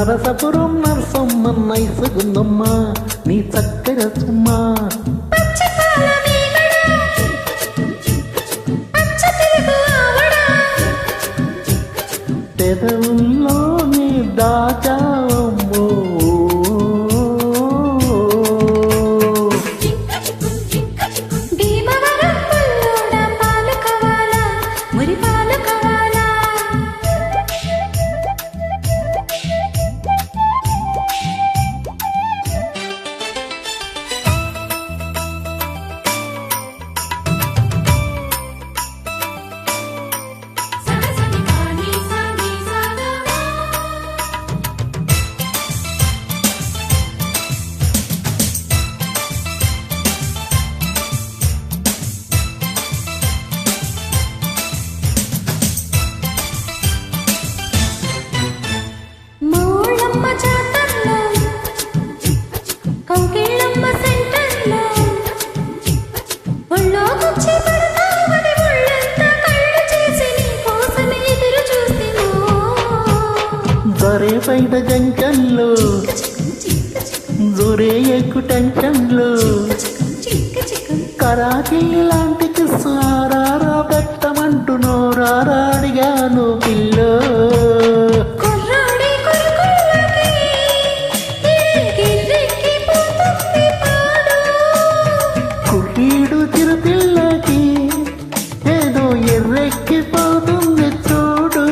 నరసపురం నరసమ్మ నైసుగుందమ్మ నీ చక్కెర సుమ్మా పెదవుల్లోనే దాచావమ్మో దొరే పైన జంకంలో దొరే ఎక్కు టెన్షన్లో కరాకిల్లి లాంటి కిస్సారారా పెట్టమంటూ నోరాడిగాను పిల్లో కుర్రీడు చిరుపిల్లకి ఏదో ఎర్రెక్కిపోతుంది చూడు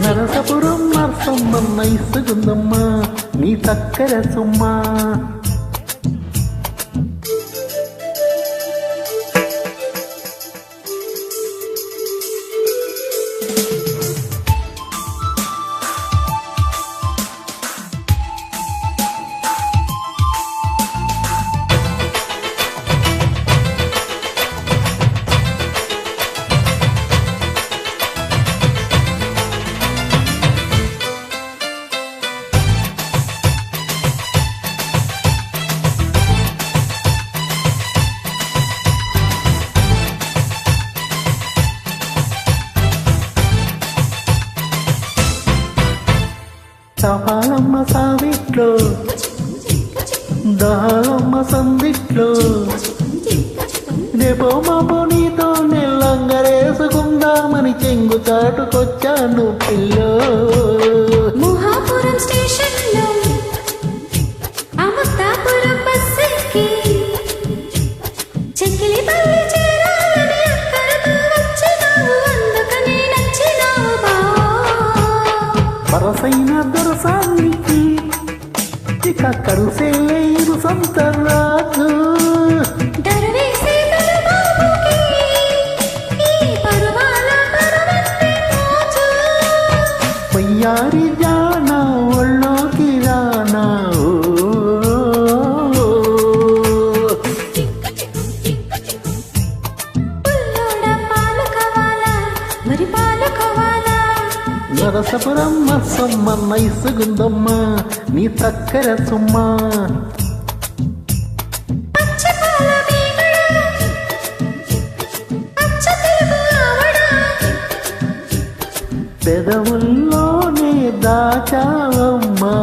నరసపురం నరసమ్మ నైసుగుందమ్మ నీ చక్కెర సుమ్మా సవాలమ్మ సావిట్లో దహాలమ్మ సందిట్లో రేపో మాపో నీతో నెల్లంగరేసుకుందామని చెంగు చాటుకొచ్చాను పిల్లో మోహాపురం స్టేషన్లో అమృతాపురం బస్ ఎక్కి చెక్కిలిపల్లి చేరాలని అక్కడతో వచ్చినావు అందుకనే నచ్చినావు బా వరసైన దొరసానికి ఇక కరుసేలేరు సంత రాజు దరవేసే దరబాబుకి ఈ పరువాల పరవెత్తే మోజు వయ్యారి జానా ఒళ్ళోకి రానా పుల్లోడ పాలు కావాలా మరి పాలు కావాలా నరసపురం నరసమ్మ నైసుగుందమ్మ నీ చక్కెర సుమ్మా పచ్చపాల మీగడ అచ్చ తెలుగు ఆవడ పెదవుల్లోనే దాచావమ్మా